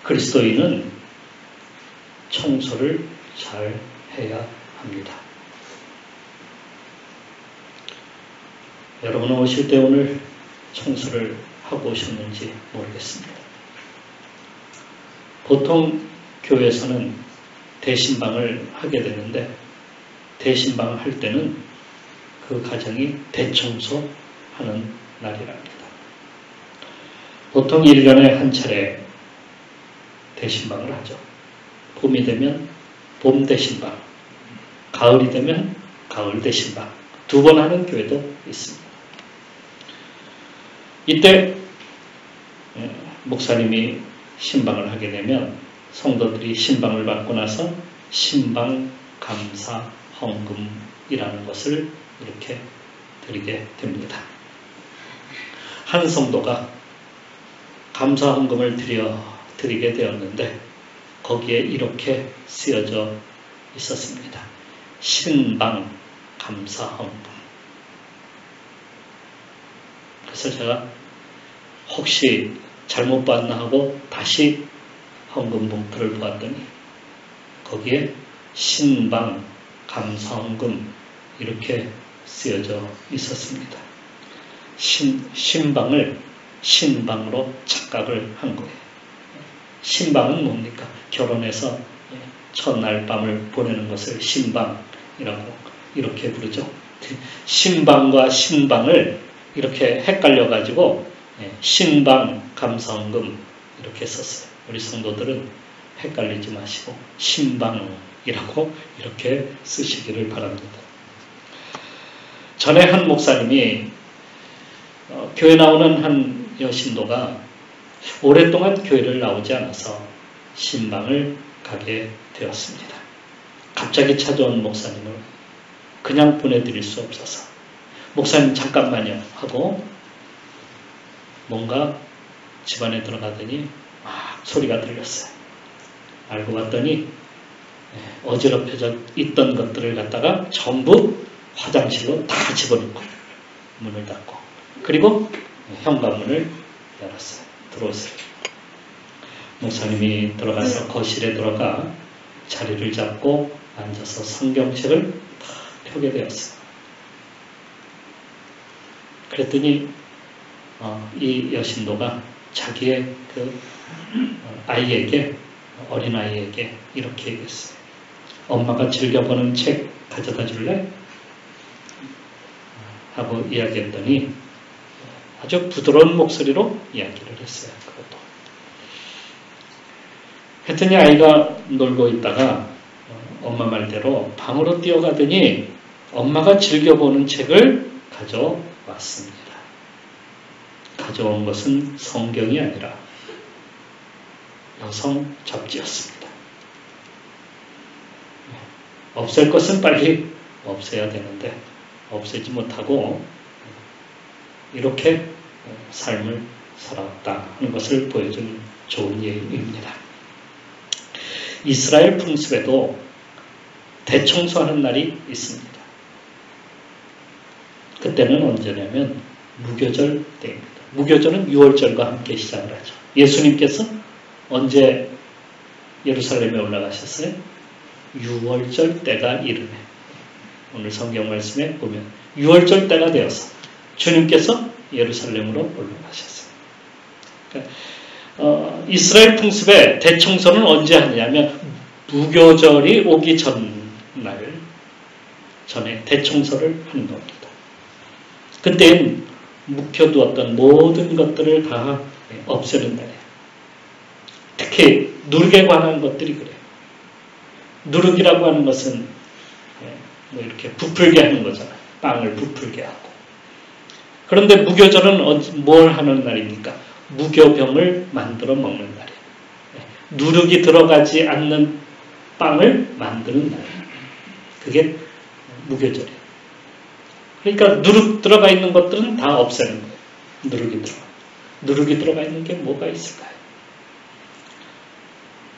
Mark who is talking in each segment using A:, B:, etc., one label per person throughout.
A: 그리스도인은 청소를 잘 해야 합니다. 여러분 오실 때 오늘 청소를 하고 오셨는지 모르겠습니다. 보통 교회에서는 대신방을 하게 되는데 대신방을 할 때는 그 가정이 대청소하는 날이랍니다. 보통 1년에 한 차례 대신방을 하죠. 봄이 되면 봄 대신방, 가을이 되면 가을 대신방, 2번 하는 교회도 있습니다. 이때 목사님이 신방을 하게 되면 성도들이 신방을 받고 나서 신방 감사 헌금이라는 것을 이렇게 드리게 됩니다. 한 성도가 감사 헌금을 드리게 되었는데 거기에 이렇게 쓰여져 있었습니다. 신방 감사 헌금. 그래서 제가 혹시 잘못 봤나 하고 다시 헌금 봉투를 보았더니 거기에 신방 감사헌금 이렇게 쓰여져 있었습니다. 신방을 신방으로 착각을 한 거예요. 신방은 뭡니까? 결혼해서 첫날 밤을 보내는 것을 신방이라고 이렇게 부르죠. 신방과 신방을 이렇게 헷갈려가지고 신방 감사헌금 이렇게 썼어요. 우리 성도들은 헷갈리지 마시고 신방이라고 이렇게 쓰시기를 바랍니다. 전에 한 목사님이 교회 나오는 한 여신도가 오랫동안 교회를 나오지 않아서 신방을 가게 되었습니다. 갑자기 찾아온 목사님을 그냥 보내드릴 수 없어서 목사님 잠깐만요 하고 뭔가 집안에 들어가더니 막 소리가 들렸어요. 알고 봤더니 어지럽혀져 있던 것들을 갖다가 전부 화장실로 다 집어넣고 문을 닫고 그리고 현관문을 열었어요. 들어오세요. 목사님이 들어가서 거실에 들어가 자리를 잡고 앉아서 성경책을 다 펴게 되었어요. 그랬더니 이 여신도가 자기의 그 아이에게 어린아이에게 이렇게 얘기했어요. 엄마가 즐겨보는 책 가져다 줄래? 하고 이야기했더니 아주 부드러운 목소리로 이야기를 했어요. 그것도. 했더니 아이가 놀고 있다가 엄마 말대로 방으로 뛰어가더니 엄마가 즐겨보는 책을 가져왔습니다. 가져온 것은 성경이 아니라 여성 잡지였습니다. 없앨 것은 빨리 없애야 되는데 없애지 못하고 이렇게 삶을 살아왔다 하는 것을 보여준 좋은 예입니다. 이스라엘 풍습에도 대청소하는 날이 있습니다. 그때는 언제냐면 무교절 때입니다. 무교절은 6월절과 함께 시작을 하죠. 예수님께서 언제 예루살렘에 올라가셨어요? 6월절 때가 이르네. 오늘 성경 말씀에 보면 6월절 때가 되어서 주님께서 예루살렘으로 올라가셨어요. 그러니까 이스라엘 풍습의 대청소는 언제 하느냐면 무교절이 오기 전날 전에 대청소를 하는 겁니다. 그때는 묵혀두었던 모든 것들을 다 없애는 날이에요. 특히 누룩에 관한 것들이 그래요. 누룩이라고 하는 것은 뭐 이렇게 부풀게 하는 거잖아요. 빵을 부풀게 하고. 그런데 무교절은 뭘 하는 날입니까? 무교병을 만들어 먹는 날이에요. 누룩이 들어가지 않는 빵을 만드는 날이에요. 그게 무교절이에요. 그러니까 누룩 들어가 있는 것들은 다 없애는 거예요. 누룩이 들어가 있는 게 뭐가 있을까요?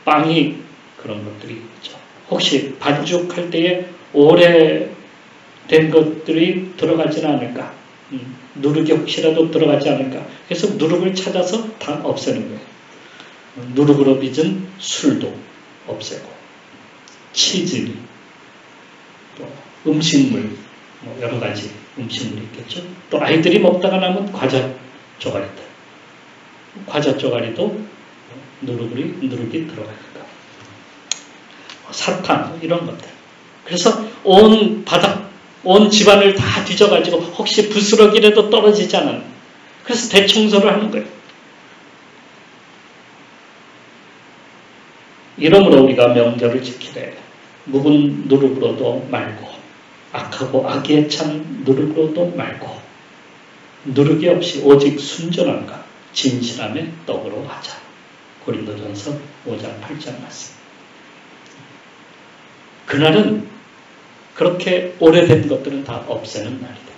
A: 빵이 그런 것들이 있죠. 혹시 반죽할 때에 오래된 것들이 들어가지는 않을까? 누룩이 혹시라도 들어가지 않을까? 그래서 누룩을 찾아서 다 없애는 거예요. 누룩으로 빚은 술도 없애고, 치즈니, 또 음식물, 여러 가지 음식물이 있겠죠. 또 아이들이 먹다가 남은 과자 쪼가리들, 과자 쪼가리도 누룩이 들어갑니다. 사탕 이런 것들. 그래서 온 바닥, 온 집안을 다 뒤져가지고 혹시 부스러기라도 떨어지지 않았나. 그래서 대청소를 하는 거예요. 이러므로 우리가 명절을 지키되 묵은 누룩으로도 말고 악하고 악에 찬 누룩으로도 말고 누룩이 없이 오직 순전함과 진실함의 떡으로 하자. 고린도전서 5장 8장 말씀. 그날은 그렇게 오래된 것들은 다 없애는 날이다.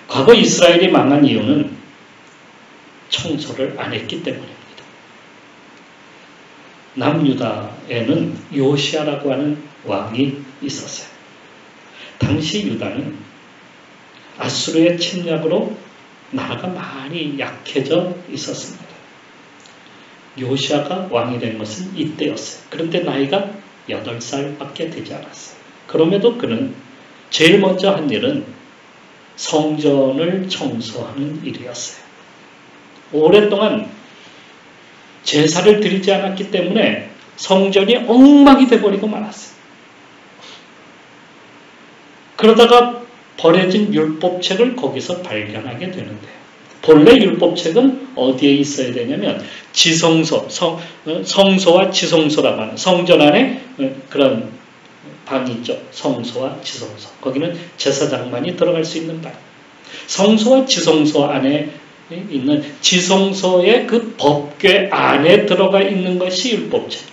A: 과거 이스라엘이 망한 이유는 청소를 안 했기 때문입니다. 남유다에는 요시아라고 하는 왕이 있었어요. 당시 유다는 아수르의 침략으로 나라가 많이 약해져 있었습니다. 요시아가 왕이 된 것은 이때였어요. 그런데 나이가 8살밖에 되지 않았어요. 그럼에도 그는 제일 먼저 한 일은 성전을 청소하는 일이었어요. 오랫동안 제사를 드리지 않았기 때문에 성전이 엉망이 돼버리고 말았어요. 그러다가 버려진 율법책을 거기서 발견하게 되는데요. 본래 율법책은 어디에 있어야 되냐면 지성소, 성소와 지성소라고 하는 성전 안에 그런 방이 있죠. 성소와 지성소. 거기는 제사장만이 들어갈 수 있는 방. 성소와 지성소 안에 있는 지성소의 그 법궤 안에 들어가 있는 것이 율법책이에요.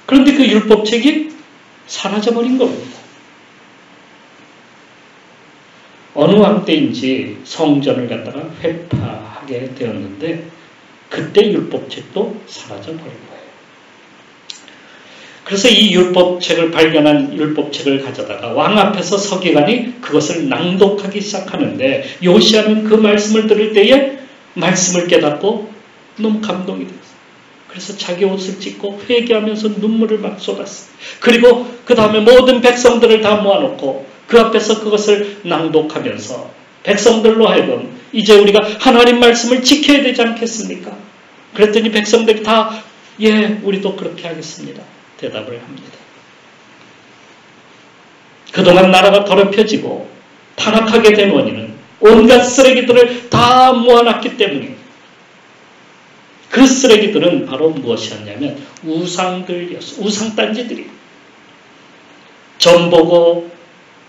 A: 그런데 그 율법책이 사라져버린 겁니다. 어느 왕 때인지 성전을 갖다가 회파하게 되었는데 그때 율법책도 사라져버린 거예요. 그래서 이 율법책을 발견한 율법책을 가져다가 왕 앞에서 서기관이 그것을 낭독하기 시작하는데 요시아는 그 말씀을 들을 때에 말씀을 깨닫고 너무 감동이 됐어요. 그래서 자기 옷을 찢고 회개하면서 눈물을 막 쏟았어요. 그리고 그 다음에 모든 백성들을 다 모아놓고 그 앞에서 그것을 낭독하면서 백성들로 하여금 이제 우리가 하나님 말씀을 지켜야 되지 않겠습니까? 그랬더니 백성들이 다 예, 우리도 그렇게 하겠습니다. 대답을 합니다. 그동안 나라가 더럽혀지고 타락하게 된 원인은 온갖 쓰레기들을 다 모아놨기 때문입니다. 그 쓰레기들은 바로 무엇이었냐면 우상들이었어요. 우상단지들이. 점보고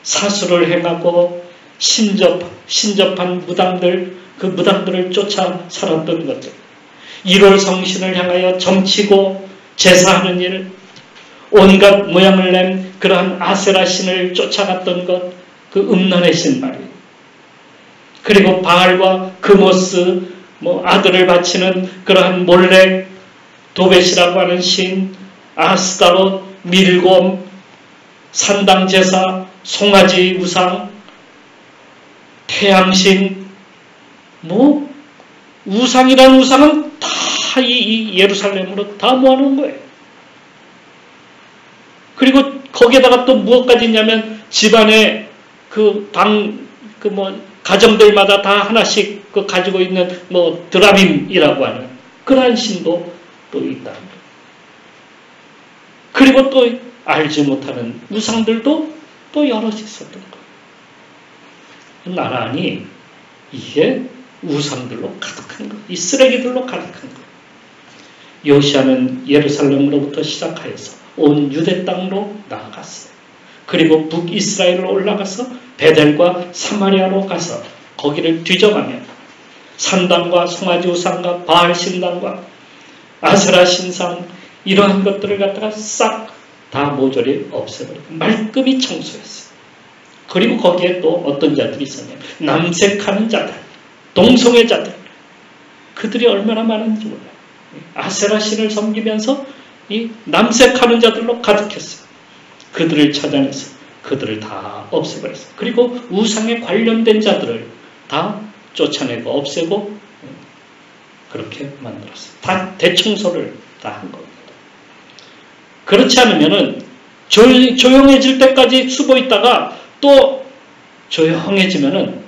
A: 사수를 행하고 신접한 무당들, 그 무당들을 쫓아 살았던 것들. 1월 성신을 향하여 점치고 제사하는 일, 온갖 모양을 낸 그러한 아세라 신을 쫓아갔던 것, 그 음란의 신발이에요. 그리고 바알과 그모스, 아들을 바치는 그러한 몰렉, 도벳이라고 하는 신, 아스타롯, 밀곰, 산당제사, 송아지 우상, 태양신, 우상이라는 우상은 다 이 예루살렘으로 다 모아놓은 거예요. 그리고 거기에다가 또 무엇까지 있냐면 집안에 가정들마다 다 하나씩 가지고 있는 드라빔이라고 하는 그러한 신도 또 있다. 그리고 또 알지 못하는 우상들도 또 여럿이 있었던 거예요. 나란히 이게 우상들로 가득한 거예요. 이 쓰레기들로 가득한 거예요. 요시아는 예루살렘으로부터 시작하여서 온 유대 땅으로 나아갔어요. 그리고 북이스라엘로 올라가서 베델과 사마리아로 가서 거기를 뒤져가며 산당과 송아지 우상과 바알 신당과 아세라 신상 이러한 것들을 갖다가 싹 다 모조리 없애버리고 말끔히 청소했어요. 그리고 거기에 또 어떤 자들이 있었냐면 남색하는 자들, 동성애자들, 그들이 얼마나 많은지 몰라요. 아세라 신을 섬기면서 이 남색하는 자들로 가득했어요. 그들을 찾아내서 그들을 다 없애버렸어요. 그리고 우상에 관련된 자들을 다 쫓아내고 없애고 그렇게 만들었어요. 다 대청소를 다 한 겁니다. 그렇지 않으면은 조용해질 때까지 숨어 있다가 또 조용해지면은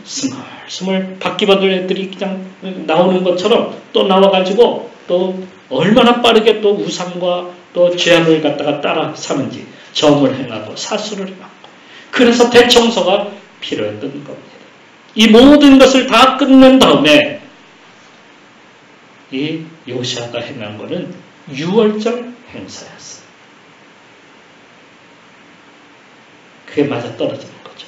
A: 스멀스멀 바퀴벌레 애들이 그냥 나오는 것처럼 또 나와가지고 또 얼마나 빠르게 또 우상과 또 죄악을 갖다가 따라 사는지 점을 행하고 사수를 행하고 그래서 대청소가 필요했던 겁니다. 이 모든 것을 다 끝낸 다음에 이 요시아가 행한 것은 유월절 행사였어요. 그게 맞아떨어지는 거죠.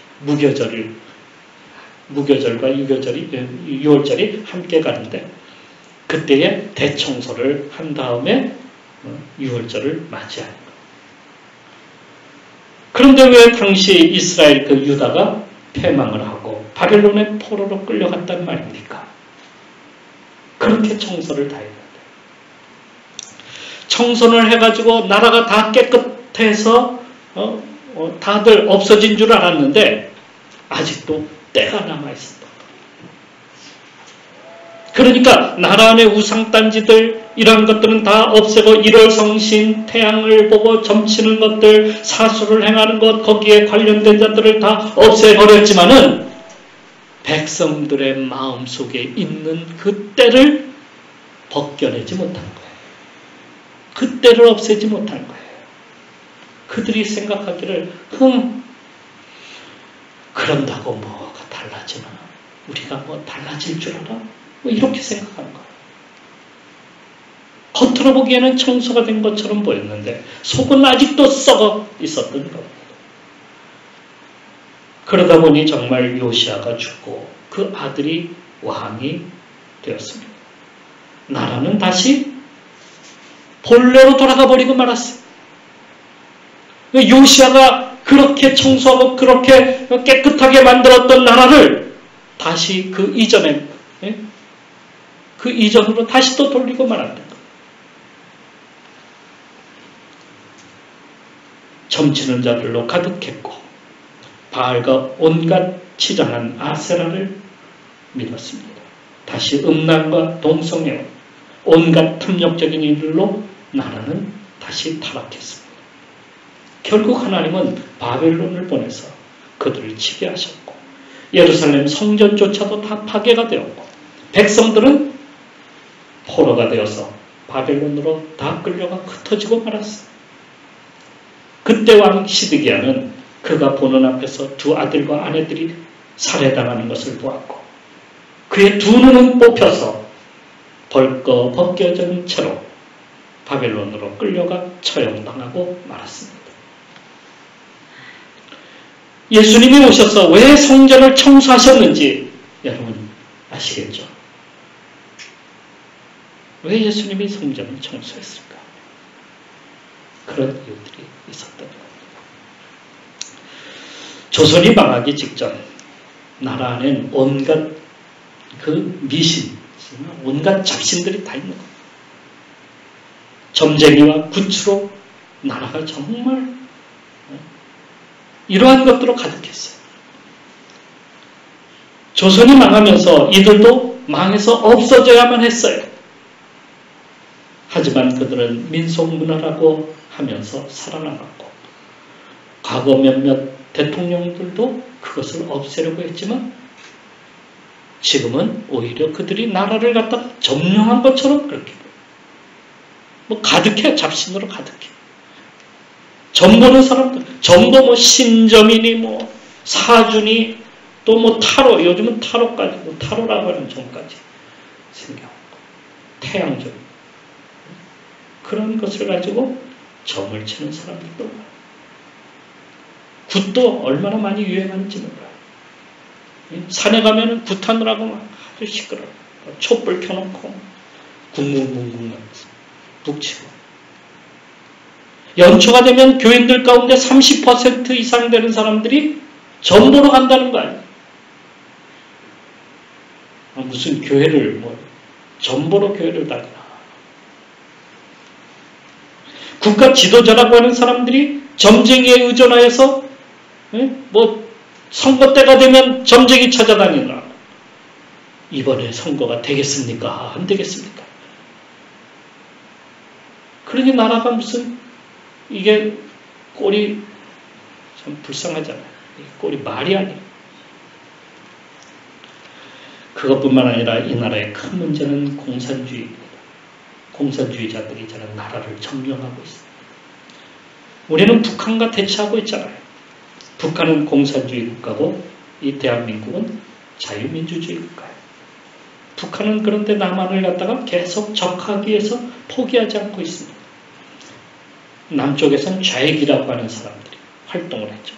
A: 무교절과 유월절이 함께 가는데 그때에 대청소를 한 다음에 유월절을 맞이하는 거예요. 그런데 왜 당시 이스라엘 그 유다가 패망을 하고 바벨론의 포로로 끌려갔단 말입니까? 그렇게 청소를 다 했는데 청소를 해가지고 나라가 다 깨끗해서 다들 없어진 줄 알았는데 아직도 때가 남아있었다. 그러니까 나라 안의 우상단지들 이런 것들은 다 없애고 1월 성신, 태양을 보고 점치는 것들, 사수를 행하는 것 거기에 관련된 자들을 다 없애버렸지만은 백성들의 마음속에 있는 그 때를 벗겨내지 못한 거예요. 그 때를 없애지 못한 거예요. 그들이 생각하기를 그런다고 뭐가 달라지나? 우리가 뭐 달라질 줄 알아? 뭐 이렇게 생각하는 거예요. 겉으로 보기에는 청소가 된 것처럼 보였는데 속은 아직도 썩어 있었던 겁니다. 그러다 보니 정말 요시아가 죽고 그 아들이 왕이 되었습니다. 나라는 다시 본래로 돌아가 버리고 말았어요. 요시아가 그렇게 청소하고 그렇게 깨끗하게 만들었던 나라를 다시 그 이전으로 다시 또 돌리고 말았던 거예요. 점치는 자들로 가득했고 바알과 온갖 치장한 아세라를 믿었습니다. 다시 음란과 동성애와 온갖 탐욕적인 일들로 나라는 다시 타락했습니다. 결국 하나님은 바벨론을 보내서 그들을 치게 하셨고 예루살렘 성전조차도 다 파괴가 되었고 백성들은 포로가 되어서 바벨론으로 다 끌려가 흩어지고 말았어요. 그때 왕 시드기야는 그가 보는 앞에서 두 아들과 아내들이 살해당하는 것을 보았고 그의 두 눈은 뽑혀서 벗겨진 채로 바벨론으로 끌려가 처형당하고 말았습니다. 예수님이 오셔서 왜 성전을 청소하셨는지 여러분 아시겠죠? 왜 예수님이 성전을 청소했을까? 그런 이유들이 있었던 겁니다. 조선이 망하기 직전 나라 안엔 온갖 그 미신, 온갖 잡신들이 다 있는 겁니다. 점쟁이와 구추로 나라가 정말 이러한 것들로 가득했어요. 조선이 망하면서 이들도 망해서 없어져야만 했어요. 하지만 그들은 민속문화라고 하면서 살아나갔고 과거 몇몇 대통령들도 그것을 없애려고 했지만 지금은 오히려 그들이 나라를 갖다 점령한 것처럼 그렇게 가득해. 잡신으로 가득해. 점보는 사람들, 점보 신점이니 사주니 또 타로, 요즘은 타로까지 타로라고 하는 점까지 생겨고 태양점 그런 것을 가지고 점을 치는 사람들도 많아요. 굿도 얼마나 많이 유행하는지 몰라요. 산에 가면은 굿하느라고 막 아주 시끄러워요. 촛불 켜놓고 궁궁궁궁 북치고 연초가 되면 교인들 가운데 30% 이상 되는 사람들이 점보러 간다는 거 아니에요. 무슨 교회를 점보러 교회를 다니나. 국가 지도자라고 하는 사람들이 점쟁이에 의존하여서 선거 때가 되면 점쟁이 찾아다니느라 이번에 선거가 되겠습니까? 안 되겠습니까? 그러니 나라가 무슨 이게 꼴이 참 불쌍하잖아요. 꼴이 말이 아니에요. 그것뿐만 아니라 이 나라의 큰 문제는 공산주의입니다. 공산주의자들이 저는 나라를 점령하고 있습니다. 우리는 북한과 대치하고 있잖아요. 북한은 공산주의 국가고 이 대한민국은 자유민주주의 국가예요. 북한은 그런데 남한을 갖다가 계속 적하기 위해서 포기하지 않고 있습니다. 남쪽에선 좌익이라고 하는 사람들이 활동을 했죠.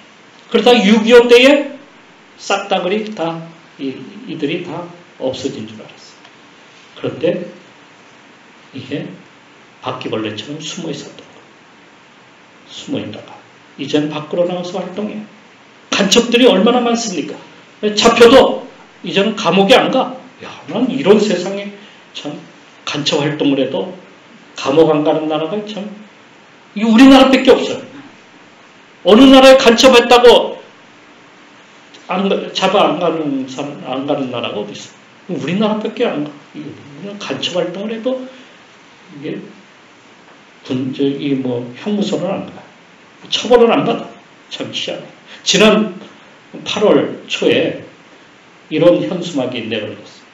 A: 그러다 6.25 때에 싹다그리 다 이들이 다 없어진 줄 알았어요. 그런데 이게 바퀴벌레처럼 숨어 있었던 거예요. 숨어 있다가 이젠 밖으로 나와서 활동해요. 간첩들이 얼마나 많습니까? 잡혀도 이제는 감옥에 안 가. 야, 난 이런 세상에 참 간첩 활동을 해도 감옥 안 가는 나라가 참 이게 우리나라밖에 없어요. 어느 나라에 간첩했다고 잡아 안 가는 나라가 어디 있어? 우리나라밖에 안 가. 간첩 활동을 해도 이게 형무소를 안 가. 처벌을 안 받아. 참 희한해. 지난 8월 초에 이런 현수막이 내걸렸어요.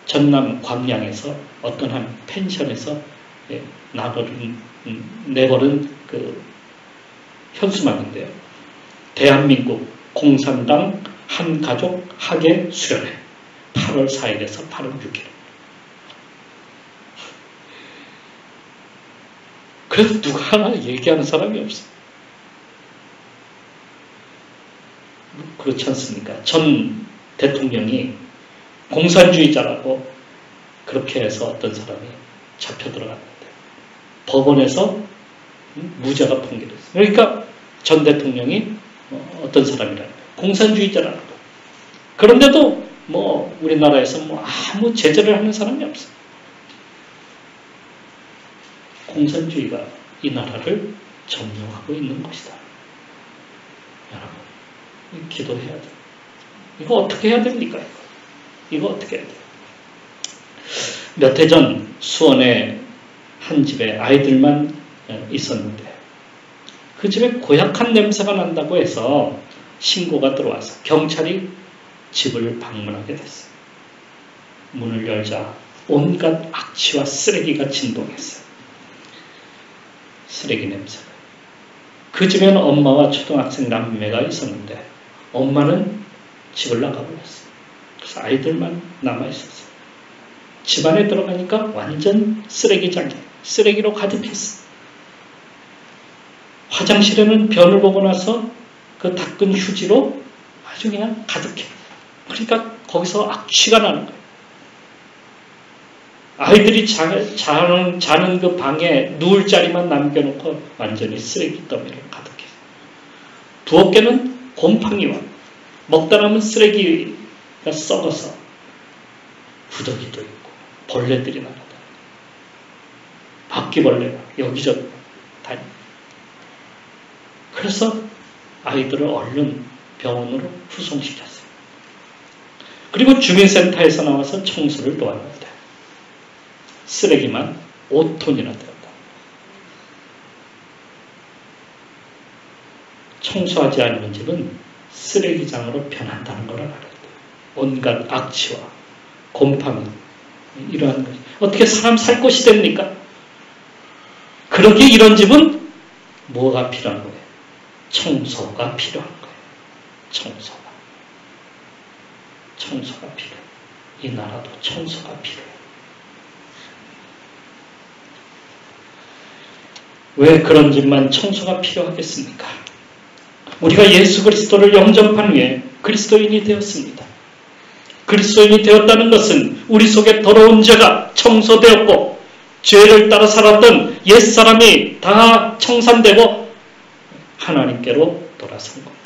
A: 전남 광양에서 어떤 한 펜션에서 내걸은 그 현수막인데요. 대한민국 공산당 한 가족 학예 수련회 8월 4일에서 8월 6일. 그래서 누가 하나 얘기하는 사람이 없어. 그렇지 않습니까? 전 대통령이 공산주의자라고 그렇게 해서 어떤 사람이 잡혀 들어갔는데 법원에서 무죄가 판결했어요. 그러니까 전 대통령이 어떤 사람이라는 거예요. 공산주의자라는 거예요. 그런데도 우리나라에서 아무 제재를 하는 사람이 없어요. 공산주의가 이 나라를 점령하고 있는 것이다. 여러분, 기도해야 돼요. 이거 어떻게 해야 됩니까? 이거 어떻게 해야 돼요? 몇 해 전 수원의 한 집에 아이들만 있었는데 그 집에 고약한 냄새가 난다고 해서 신고가 들어와서 경찰이 집을 방문하게 됐어요. 문을 열자 온갖 악취와 쓰레기가 진동했어요. 쓰레기 냄새가. 그 집에는 엄마와 초등학생 남매가 있었는데 엄마는 집을 나가버렸어요. 그래서 아이들만 남아있었어요. 집 안에 들어가니까 완전 쓰레기장이에요. 쓰레기로 가득했어요. 화장실에는 변을 보고 나서 그 닦은 휴지로 아주 그냥 가득해. 그러니까 거기서 악취가 나는 거예요. 아이들이 자는 그 방에 누울 자리만 남겨놓고 완전히 쓰레기 더미를 가득해. 부엌에는 곰팡이와 먹다 남은 쓰레기가 썩어서 구더기도 있고 벌레들이 나가다. 바퀴벌레가 여기저기 다니. 그래서 아이들을 얼른 병원으로 후송시켰어요. 그리고 주민센터에서 나와서 청소를 도왔는데 쓰레기만 5톤이나 되었다. 청소하지 않는 집은 쓰레기장으로 변한다는 걸 알아야 돼요. 온갖 악취와 곰팡이 이러한 것. 어떻게 사람 살 곳이 됩니까? 그러기에 이런 집은 뭐가 필요한 거예요? 청소가 필요한 거예요. 청소가 필요해요. 이 나라도 청소가 필요해요. 왜 그런 집만 청소가 필요하겠습니까? 우리가 예수 그리스도를 영접한 후에 그리스도인이 되었습니다. 그리스도인이 되었다는 것은 우리 속에 더러운 죄가 청소되었고 죄를 따라 살았던 옛사람이 다 청산되고 하나님께로 돌아선 겁니다.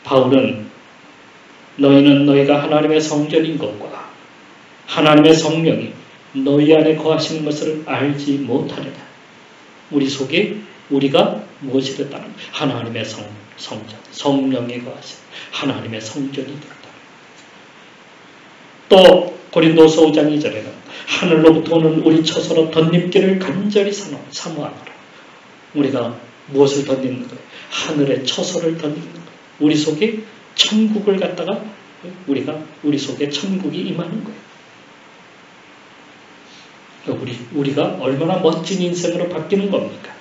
A: 바울은 너희는 너희가 하나님의 성전인 것과 하나님의 성령이 너희 안에 거하시는 것을 알지 못하느냐. 우리 속에 우리가 무엇이 됐다는 거예요? 하나님의 성전, 성령이 거하시는 하나님의 성전이 됐다. 또 고린도서 5장 2절에는 하늘로부터 오는 우리 처소로 덧입기를 간절히 사모하노라. 우리가 무엇을 덧입는 거예요? 하늘의 처소를 덧입는 거예요. 우리 속에 천국을 갖다가 우리 속에 천국이 임하는 거예요. 우리가 얼마나 멋진 인생으로 바뀌는 겁니까?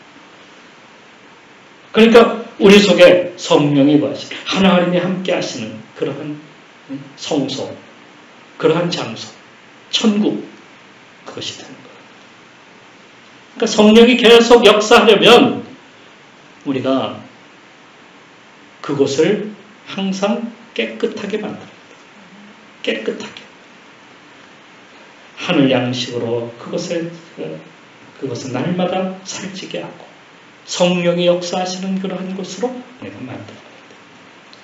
A: 그러니까 우리 속에 성령이 거하시고 하나님이 함께 하시는 그러한 성소, 그러한 장소, 천국, 그것이 되는 거예요. 그러니까 성령이 계속 역사하려면 우리가 그것을 항상 깨끗하게 만듭니다. 깨끗하게. 하늘 양식으로 그것을 날마다 살찌게 하고 성령이 역사하시는 그러한 곳으로 내가 만들어야 돼.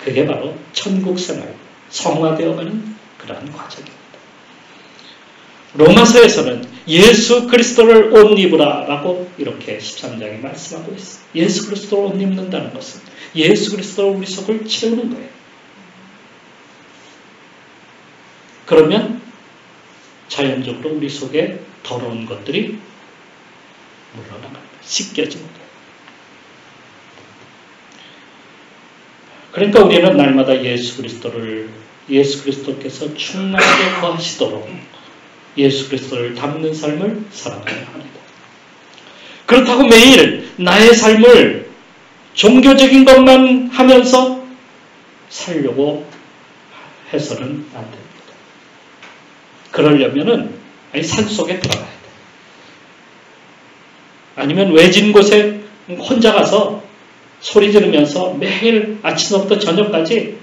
A: 그게 바로 천국 생활, 성화되어가는 그러한 과정입니다. 로마서에서는 예수 그리스도를 옷 입으라 라고 이렇게 13장에 말씀하고 있어요. 예수 그리스도를 옷 입는다는 것은 예수 그리스도로 우리 속을 채우는 거예요. 그러면 자연적으로 우리 속에 더러운 것들이 물러나갑니다. 씻겨집니다. 그러니까 우리는 날마다 예수 그리스도께서 충만하게 거하시도록 예수 그리스도를 닮는 삶을 살아가야 합니다. 그렇다고 매일 나의 삶을 종교적인 것만 하면서 살려고 해서는 안 됩니다. 그러려면은 산속에 들어가야 돼요. 아니면 외진 곳에 혼자 가서 소리 지르면서 매일 아침부터 저녁까지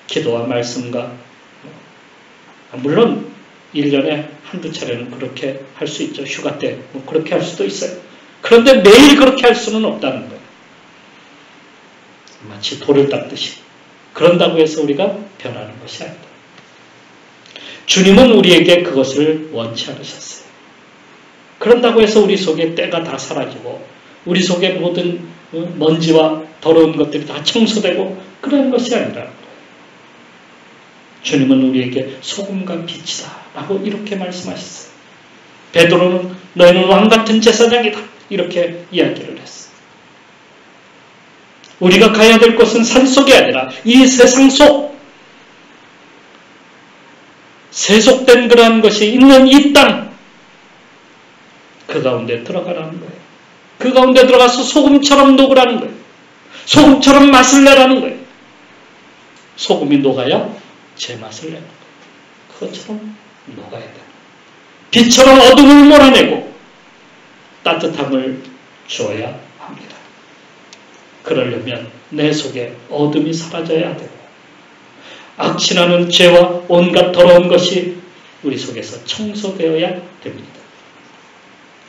A: 기도와 말씀과 물론 1년에 한두 차례는 그렇게 할 수 있죠. 휴가 때 그렇게 할 수도 있어요. 그런데 매일 그렇게 할 수는 없다는 거예요. 마치 돌을 닦듯이. 그런다고 해서 우리가 변하는 것이 아니다. 주님은 우리에게 그것을 원치 않으셨어요. 그런다고 해서 우리 속에 때가 다 사라지고 우리 속에 모든 먼지와 더러운 것들이 다 청소되고 그런 것이 아니라 주님은 우리에게 소금과 빛이다 라고 이렇게 말씀하셨어요. 베드로는 너희는 왕같은 제사장이다 이렇게 이야기를 했어요. 우리가 가야 될 곳은 산속이 아니라 이 세상 속 세속된 그러한 것이 있는 이 땅, 그 가운데 들어가라는 거예요. 그 가운데 들어가서 소금처럼 녹으라는 거예요. 소금처럼 맛을 내라는 거예요. 소금이 녹아야 제맛을 내는 거예요. 그것처럼 녹아야 돼요. 빛처럼 어둠을 몰아내고 따뜻함을 주어야 합니다. 그러려면 내 속에 어둠이 사라져야 되고 악취나는 죄와 온갖 더러운 것이 우리 속에서 청소되어야 됩니다.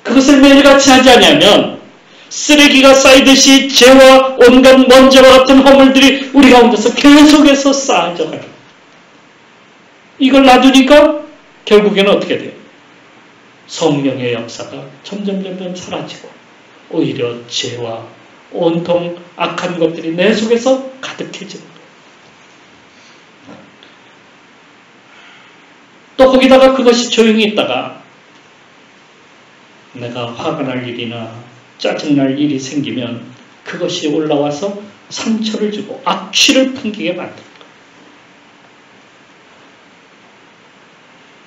A: 그것을 매일같이 하지 않으면 쓰레기가 쌓이듯이 죄와 온갖 먼지와 같은 허물들이 우리 가운데서 계속해서 쌓아져 가요. 이걸 놔두니까 결국에는 어떻게 돼요? 성령의 역사가 점점 사라지고 오히려 죄와 온통 악한 것들이 내 속에서 가득해지는 거예요. 또 거기다가 그것이 조용히 있다가 내가 화가 날 일이나 짜증날 일이 생기면 그것이 올라와서 상처를 주고 악취를 풍기게 만듭니다.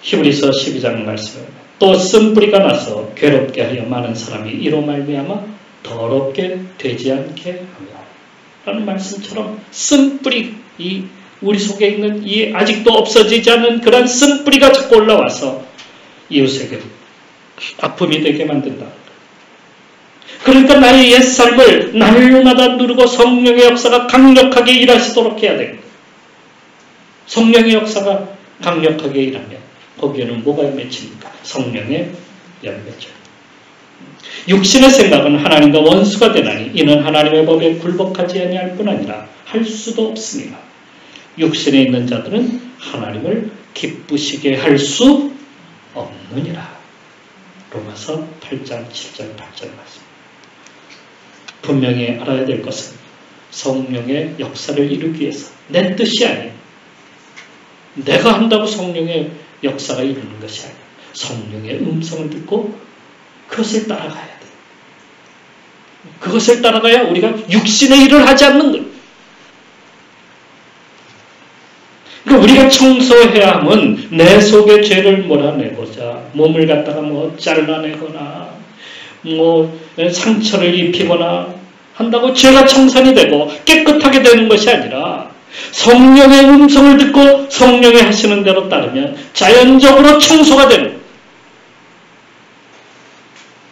A: 히브리서 12장 말씀에 또 쓴뿌리가 나서 괴롭게 하여 많은 사람이 이로 말미암아 더럽게 되지 않게 하며 라는 말씀처럼 쓴뿌리, 이 우리 속에 있는 이 아직도 없어지지 않은 그런 쓴뿌리가 자꾸 올라와서 이웃에게 아픔이 되게 만든다. 그러니까 나의 옛삶을 날마다 누르고 성령의 역사가 강력하게 일하시도록 해야 됩니다. 성령의 역사가 강력하게 일하면 거기에는 뭐가 맺힙니까? 성령의 열매죠. 육신의 생각은 하나님과 원수가 되나니 이는 하나님의 법에 굴복하지 아니할 뿐 아니라 할 수도 없습니다. 육신에 있는 자들은 하나님을 기쁘시게 할 수 없느니라. 로마서 8장 7절 8절 말씀. 분명히 알아야 될 것은 성령의 역사를 이루기 위해서 내 뜻이 아닌 내가 한다고 성령의 역사가 이루는 것이 아니라 성령의 음성을 듣고 그것을 따라가야 돼. 그것을 따라가야 우리가 육신의 일을 하지 않는 거예요. 그러니까 우리가 청소해야 함은 내 속의 죄를 몰아내고자 몸을 갖다가 잘라내거나 상처를 입히거나 한다고 죄가 청산이 되고 깨끗하게 되는 것이 아니라 성령의 음성을 듣고 성령이 하시는 대로 따르면 자연적으로 청소가 되는 거예요.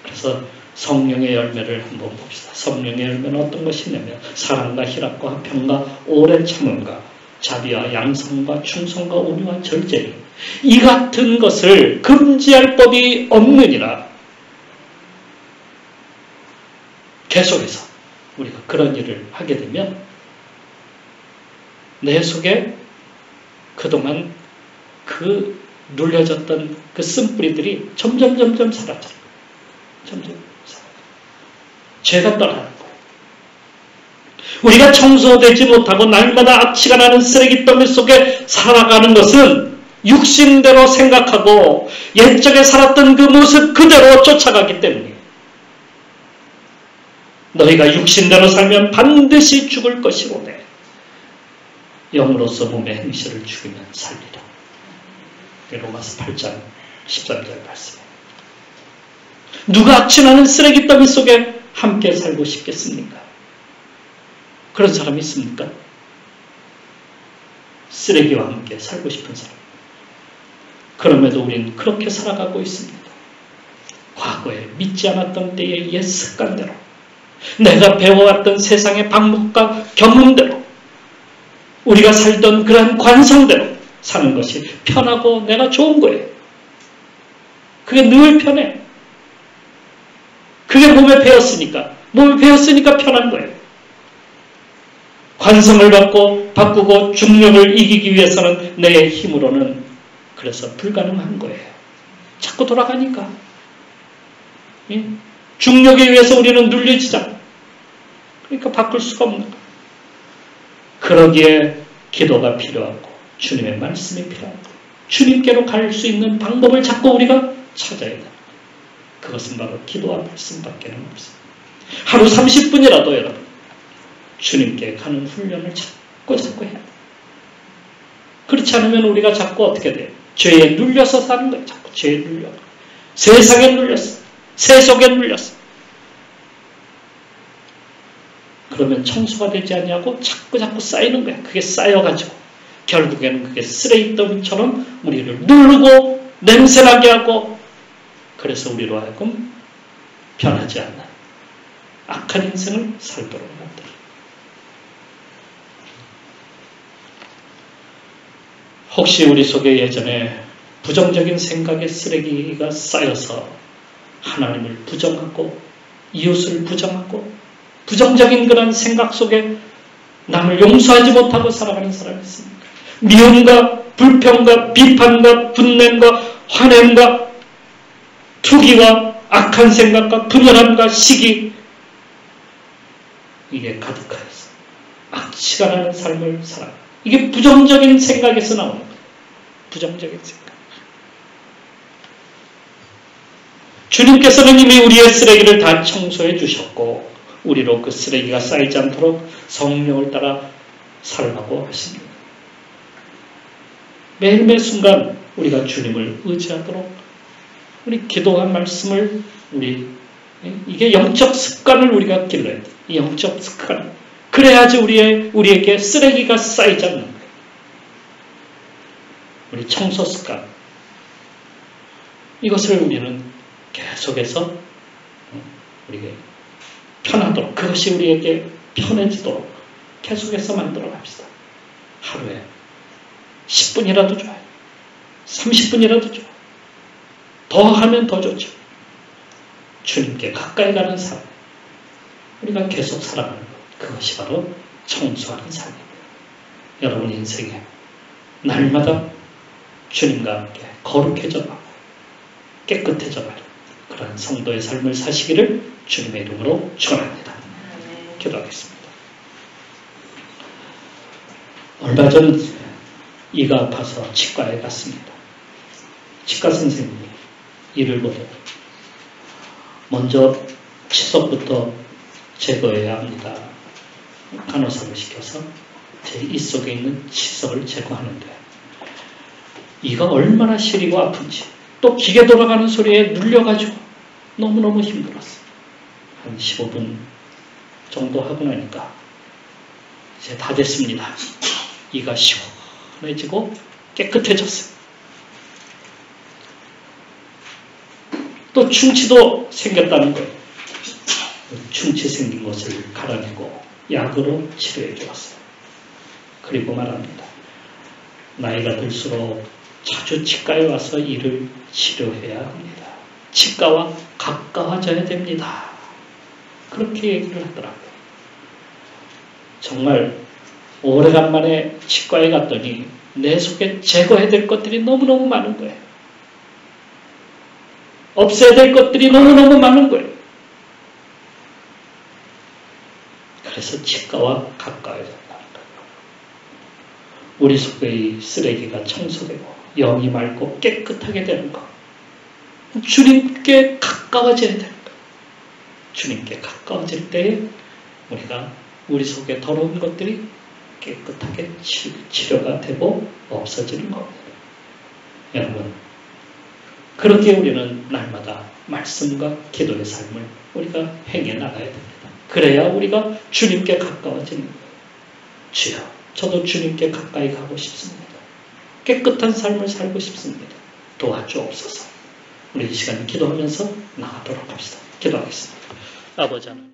A: 그래서 성령의 열매를 한번 봅시다. 성령의 열매는 어떤 것이냐면 사랑과 희락과 화평과 오래 참음과 자비와 양성과 충성과 온유와 절제니 이 같은 것을 금지할 법이 없느니라. 계속해서 우리가 그런 일을 하게 되면 내 속에 그동안 그 눌려졌던 그 쓴뿌리들이 점점 사라져요. 점점 사라져요. 죄가 떠나는 거예요. 우리가 청소되지 못하고 날마다 악취가 나는 쓰레기더미 속에 살아가는 것은 육신대로 생각하고 옛적에 살았던 그 모습 그대로 쫓아가기 때문이에요. 너희가 육신대로 살면 반드시 죽을 것이로되 영으로서 몸의 행실을 죽이면 살리라. 로마서 8장 13절 말씀이에요. 누가 악취나는 쓰레기더미 속에 함께 살고 싶겠습니까? 그런 사람이 있습니까? 쓰레기와 함께 살고 싶은 사람. 그럼에도 우리는 그렇게 살아가고 있습니다. 과거에 믿지 않았던 때의 옛 습관대로 내가 배워왔던 세상의 방법과 경험대로 우리가 살던 그러한 관성대로 사는 것이 편하고 내가 좋은 거예요. 그게 늘 편해. 그게 몸에 배었으니까 편한 거예요. 관성을 바꾸고 중력을 이기기 위해서는 내 힘으로는 그래서 불가능한 거예요. 자꾸 돌아가니까. 중력에 의해서 우리는 눌려지잖아. 그러니까 바꿀 수가 없는 거예요. 그러기에 기도가 필요하고 주님의 말씀이 필요하고 주님께로 갈 수 있는 방법을 자꾸 우리가 찾아야 돼요. 그것은 바로 기도와 말씀밖에 없습니다. 하루 30분이라도 여러분 주님께 가는 훈련을 자꾸 해야 돼요. 그렇지 않으면 우리가 자꾸 어떻게 돼요? 죄에 눌려서 사는 거예요. 자꾸 죄에 눌려. 세상에 눌렸어. 세속에 눌렸어. 그러면 청소가 되지 않냐고 자꾸 쌓이는 거야. 그게 쌓여가지고 결국에는 그게 쓰레기더미처럼 우리를 누르고 냄새나게 하고 그래서 우리로 하여금 변하지 않는 악한 인생을 살도록 만들어. 혹시 우리 속에 예전에 부정적인 생각의 쓰레기가 쌓여서 하나님을 부정하고 이웃을 부정하고 부정적인 그런 생각 속에 남을 용서하지 못하고 살아가는 사람이 있습니까? 미움과 불평과 비판과 분냄과 화냄과 투기와 악한 생각과 분열함과 시기 이게 가득하여서 악취가 나는 삶을 살아가. 이게 부정적인 생각에서 나오는 거예요. 부정적인 생각. 주님께서는 이미 우리의 쓰레기를 다 청소해 주셨고 우리로 그 쓰레기가 쌓이지 않도록 성령을 따라 살라고 하십니다. 매일매일 순간 우리가 주님을 의지하도록 우리 기도와 말씀을 이게 영적 습관을 우리가 길러야 돼. 이 영적 습관. 그래야지 우리에게 쓰레기가 쌓이지 않는 거예요. 우리 청소 습관. 이것을 우리는 계속해서 우리에게 편하도록 그것이 우리에게 편해지도록 계속해서 만들어 갑시다. 하루에 10분이라도 좋아요. 30분이라도 좋아요. 더 하면 더 좋죠. 주님께 가까이 가는 삶. 우리가 계속 살아가는 것. 그것이 바로 청소하는 삶입니다. 여러분 인생에 날마다 주님과 함께 거룩해져 가고 깨끗해져 가는 그런 성도의 삶을 사시기를 주님의 이름으로 축원합니다. 기도하겠습니다. 얼마 전 이가 아파서 치과에 갔습니다. 치과 선생님이 이를 보더니 먼저 치석부터 제거해야 합니다. 간호사를 시켜서 제 입 속에 있는 치석을 제거하는데 이가 얼마나 시리고 아픈지 또 기계 돌아가는 소리에 눌려가지고 너무너무 힘들었어요. 한 15분 정도 하고 나니까 이제 다 됐습니다. 이가 시원해지고 깨끗해졌어요. 또 충치도 생겼다는 거예요. 충치 생긴 것을 갈아내고 약으로 치료해 주었어요. 그리고 말합니다. 나이가 들수록 자주 치과에 와서 이를 치료해야 합니다. 치과와 가까워져야 됩니다. 그렇게 얘기를 하더라고요. 정말 오래간만에 치과에 갔더니 내 속에 제거해야 될 것들이 너무너무 많은 거예요. 없애야 될 것들이 너무너무 많은 거예요. 그래서 치과와 가까워져야 된다는 거예요. 우리 속의 쓰레기가 청소되고 영이 맑고 깨끗하게 되는 것. 주님께 가까워져야 되는 거예요. 주님께 가까워질 때에 우리가 우리 속에 더러운 것들이 깨끗하게 치료가 되고 없어지는 겁니다. 여러분, 그렇게 우리는 날마다 말씀과 기도의 삶을 우리가 행해 나가야 됩니다. 그래야 우리가 주님께 가까워지는 거예요. 주여, 저도 주님께 가까이 가고 싶습니다. 깨끗한 삶을 살고 싶습니다. 도와주옵소서. 우리 이 시간 기도하면서 나가도록 합시다. 기도하겠습니다. 아버지 하나님.